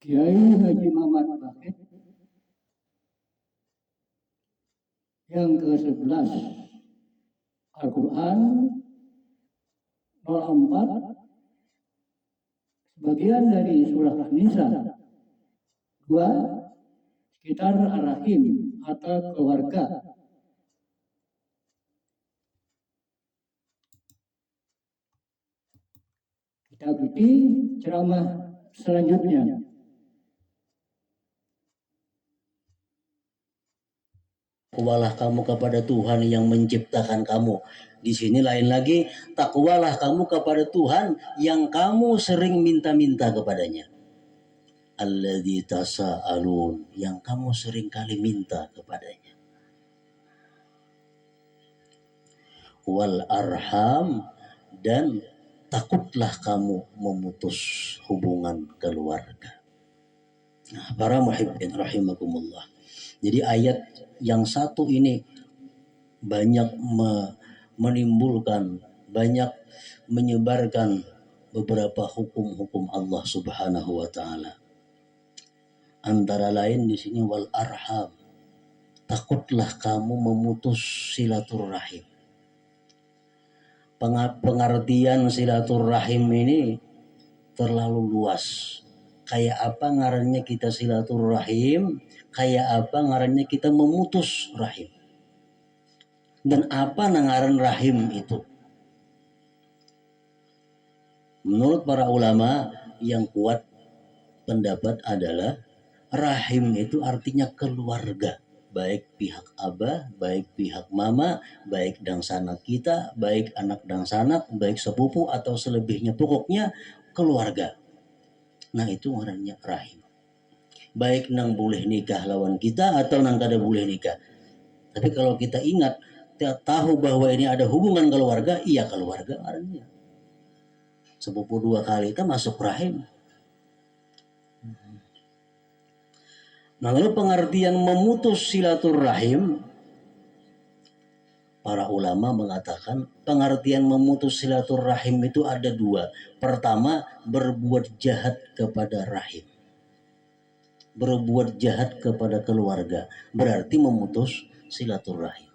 Kiai Haji Muhammad Bakir yang ke-11 Al-Quran 04 sebagian dari surah An-Nisa 2 sekitar Ar-Rahim atau keluarga. Kita ikuti ceramah selanjutnya. Takwalah kamu kepada Tuhan yang menciptakan kamu. Di sini lain lagi, takwalah kamu kepada Tuhan yang kamu sering minta-minta kepadanya. Alladzi tasa'alun, yang kamu sering kali minta kepadanya. Wal arham, dan takutlah kamu memutus hubungan keluarga. Nah, para muhibbin rahimakumullah. Jadi ayat yang satu ini banyak menimbulkan, banyak menyebarkan beberapa hukum-hukum Allah Subhanahu wa taala. Antara lain di sini wal arham. Takutlah kamu memutus silaturahim. Pengertian silaturahim ini terlalu luas. Kayak apa ngarannya kita silaturahim, kayak apa ngarannya kita memutus rahim. Dan apa ngaran rahim itu? Menurut para ulama yang kuat pendapat adalah rahim itu artinya keluarga. Baik pihak abah, baik pihak mama, baik dangsanak kita, baik anak dangsanak, baik sepupu atau selebihnya. Pokoknya keluarga. Nah itu ngarannya rahim. Baik nang boleh nikah lawan kita atau nang kada boleh nikah. Tapi kalau kita ingat, tahu bahwa ini ada hubungan keluarga, iya keluarga ngarannya. Sepupu dua kali itu masuk rahim. Nah lalu pengertian memutus silaturahim, para ulama mengatakan pengertian memutus silaturahim itu ada dua. Pertama, berbuat jahat kepada rahim. Berbuat jahat kepada keluarga berarti memutus silaturahim.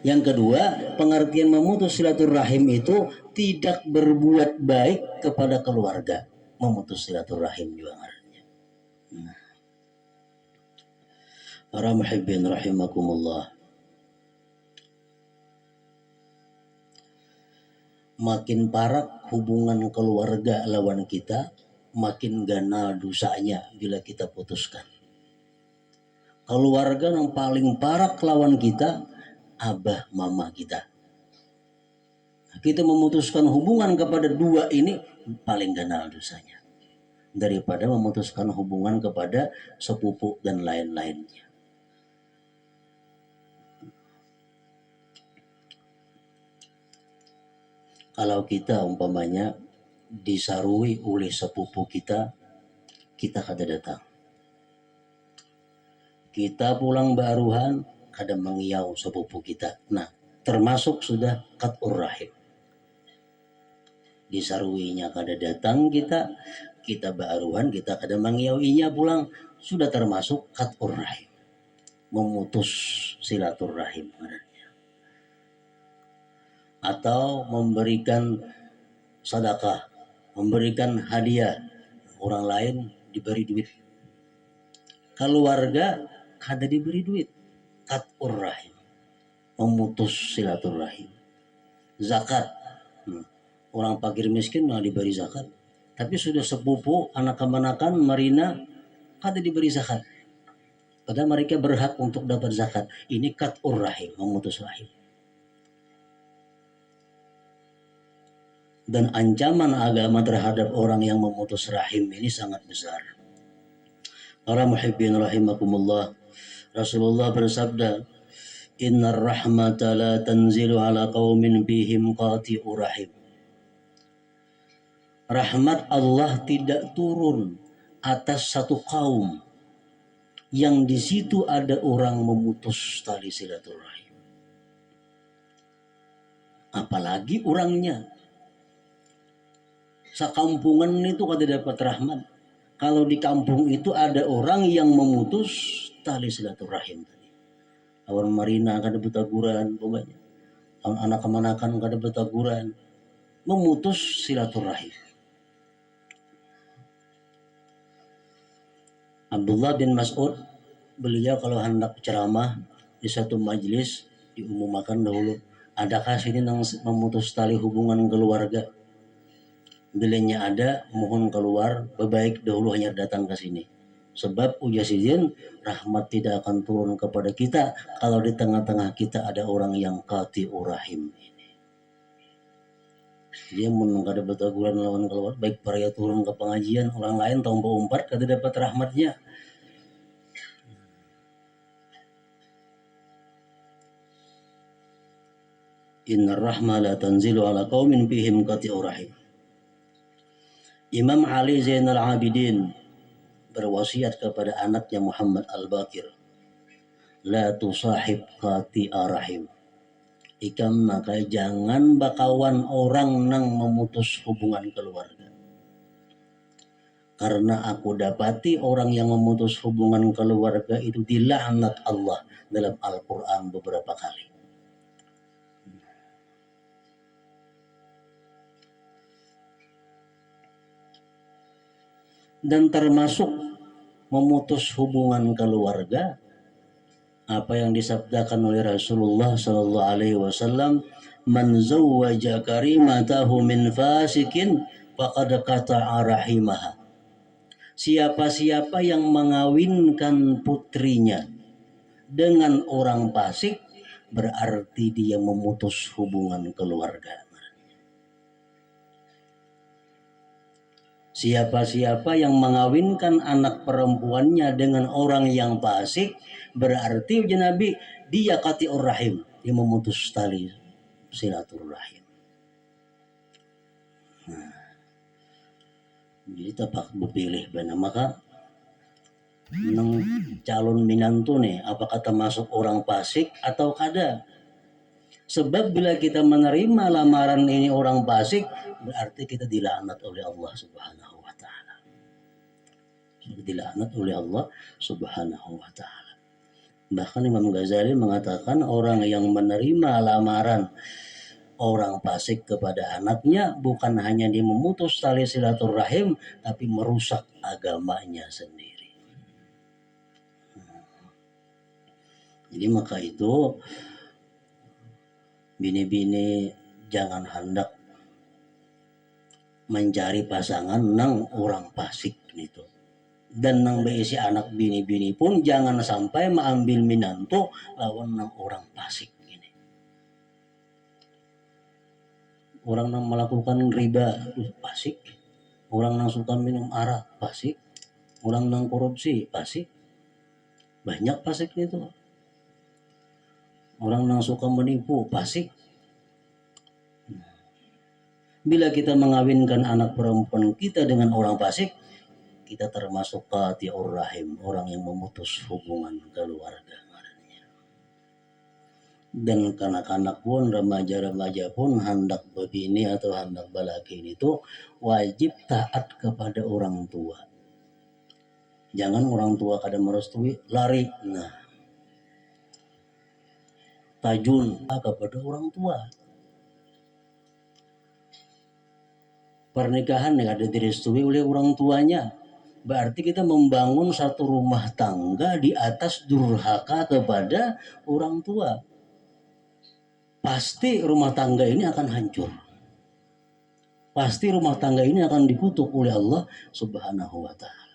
Yang kedua, pengertian memutus silaturahim itu tidak berbuat baik kepada keluarga. Memutus silaturahim juga ngarannya. Para muhibbin rahimakumullah. Makin parah hubungan keluarga lawan kita, makin ganal dosanya bila kita putuskan. Keluarga yang paling parah lawan kita, abah mama kita. Kita memutuskan hubungan kepada dua ini paling ganal dosanya daripada memutuskan hubungan kepada sepupu dan lain-lainnya. Kalau kita umpamanya disarui oleh sepupu kita, kita kada datang. Kita pulang baruhan, kada mengiau sepupu kita. Nah, termasuk sudah qat'ur rahim. Disaruinya kada datang kita baruhan, kita kada mengiauinya pulang, sudah termasuk qat'ur rahim. Memutus silaturahim. Atau memberikan sedekah, memberikan hadiah, orang lain diberi duit. Keluarga kada diberi duit, qat'ur rahim, memutus silaturahim. Zakat, orang fakir miskin malah diberi zakat, tapi sudah sepupu anak kemanakan marina kada diberi zakat, padahal mereka berhak untuk dapat zakat. Ini qat'ur rahim, memutus rahim. Dan ancaman agama terhadap orang yang memutus rahim ini sangat besar. Para muhibbin rahimakumullah, Rasulullah bersabda, innar rahmata la tanzilu ala qaumin bihim qati'u rahim. Rahmat Allah tidak turun atas satu kaum yang di situ ada orang memutus tali silaturahim. Apalagi orangnya. Sakampungan itu kada dapat rahmat. Kalau di kampung itu ada orang yang memutus tali silaturahim tadi. Awan marina kada betaguran pokoknya. Anak kemanakan kada betaguran. Memutus silaturahim. Abdullah bin Mas'ud, beliau kalau hendak ceramah di satu majelis diumumkan dahulu, adakah sini yang memutus tali hubungan keluarga? Bilanya ada, mohon keluar, baik dahulu hanya datang ke sini. Sebab ujar sidin, rahmat tidak akan turun kepada kita kalau di tengah-tengah kita ada orang yang qati'ur rahim. Dia menunggu betaguran lawan keluar, baik para turun ke pengajian, orang lain tahun 4 kada dapat rahmatnya. Inna rahma la tanzilu ala qaumin fihim qati'ur rahim. Imam Ali Zainal Abidin berwasiat kepada anaknya Muhammad Al-Baqir, la tusahib qati'ar rahim. Ikam maka jangan bakawan orang nang memutus hubungan keluarga. Karena aku dapati orang yang memutus hubungan keluarga itu dilaknat Allah dalam Al-Quran beberapa kali. Dan termasuk memutus hubungan keluarga apa yang disabdakan oleh Rasulullah sallallahu alaihi wasallam, man zawwaja karimatahu min fasikin faqad qata'a rahimaha. Siapa-siapa yang mengawinkan putrinya dengan orang fasik berarti dia memutus hubungan keluarga. Siapa-siapa yang mengawinkan anak perempuannya dengan orang yang fasik berarti ujar Nabi dia qati'ur rahim, dia memutus tali silaturahim. Nah, jadi tapak berpilih benar maka nang calon minantu nih apakah termasuk orang fasik atau kada? Sebab bila kita menerima lamaran ini orang fasik berarti kita dilaknat oleh Allah Subhanahu wa taala. Dilaknat oleh Allah Subhanahu wa taala. Bahkan Imam Ghazali mengatakan orang yang menerima lamaran orang fasik kepada anaknya bukan hanya dia memutus tali silaturahim tapi merusak agamanya sendiri. Jadi maka itu bini-bini jangan hendak mencari pasangan nang orang fasik gitu. Dan nang beisi anak bini-bini pun jangan sampai mengambil minantu lawan nang orang fasik ini. Orang nang melakukan riba fasik, orang nang suka minum arak fasik, orang nang korupsi fasik. Banyak fasik itu. Orang yang suka menipu fasik. Bila kita mengawinkan anak perempuan kita dengan orang fasik, kita termasuk qati'ur rahim, orang yang memutus hubungan keluarga. Dan kanak-kanak pun, remaja-remaja pun hendak berbini atau hendak balaki itu wajib taat kepada orang tua. Jangan orang tua kada merestui lari. Nah, tajun kepada orang tua. Pernikahan yang ada direstui oleh orang tuanya berarti kita membangun satu rumah tangga di atas durhaka kepada orang tua. Pasti rumah tangga ini akan hancur. Pasti rumah tangga ini akan dikutuk oleh Allah Subhanahu wa taala.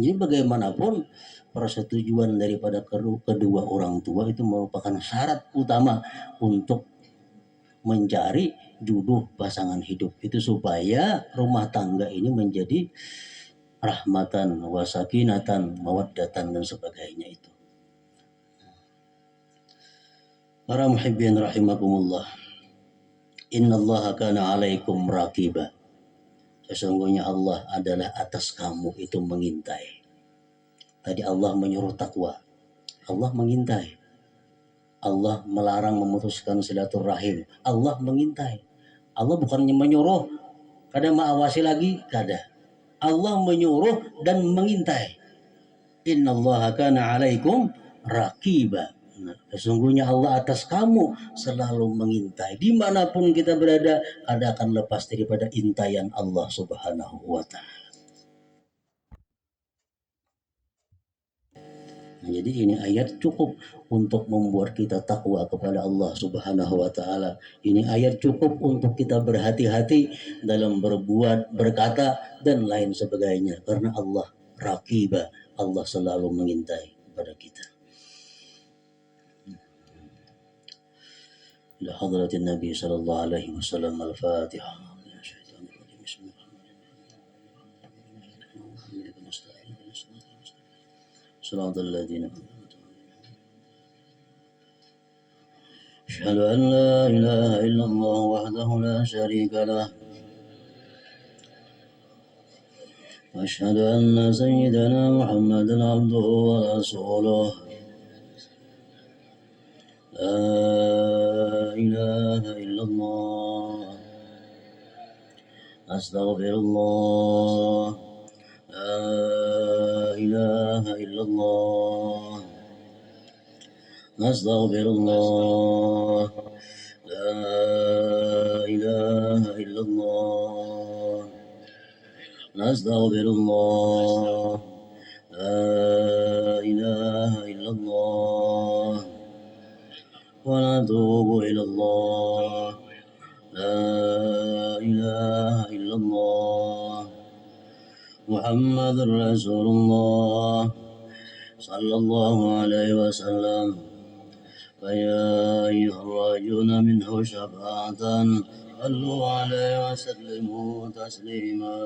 Jadi bagaimanapun persetujuan daripada kedua orang tua itu merupakan syarat utama untuk mencari jodoh pasangan hidup itu supaya rumah tangga ini menjadi rahmatan, wasakinatan, mawaddatan dan sebagainya itu. Para muhibbin rahimakumullah. Innallaha kana 'alaikum raqiba. Sesungguhnya Allah adalah atas kamu itu mengintai. Tadi Allah menyuruh takwa. Allah mengintai. Allah melarang memutuskan silaturahim. Allah mengintai. Allah bukannya menyuruh, kadang mengawasi lagi, kadang Allah menyuruh dan mengintai. Innallaha kana 'alaikum raqiba. Nah, sesungguhnya Allah atas kamu selalu mengintai. Dimanapun kita berada, ada akan lepas daripada intaian Allah Subhanahu wa Ta'ala. Nah, jadi ini ayat cukup untuk membuat kita takwa kepada Allah Subhanahu wa Ta'ala. Ini ayat cukup untuk kita berhati-hati dalam berbuat, berkata, dan lain sebagainya. Karena Allah raqiba, Allah selalu mengintai kepada kita. إلى حضرة النبي صلى الله عليه وسلم الفاتحة. بسم الله صراط الذين أشهد أن لا إله إلا الله وحده لا شريك له وأشهد أن سيدنا محمدا عبده ورسوله لا إله إلا الله أستغفر الله لا إله إلا الله أستغفر الله لا إله إلا الله أستغفر الله لا إله إلا الله ونتوب إلى الله لا إله إلا الله محمد رسول الله صلى الله عليه وسلم فيا أيها الراجون منه شفاعة صلوا عليه وسلموا تسليما.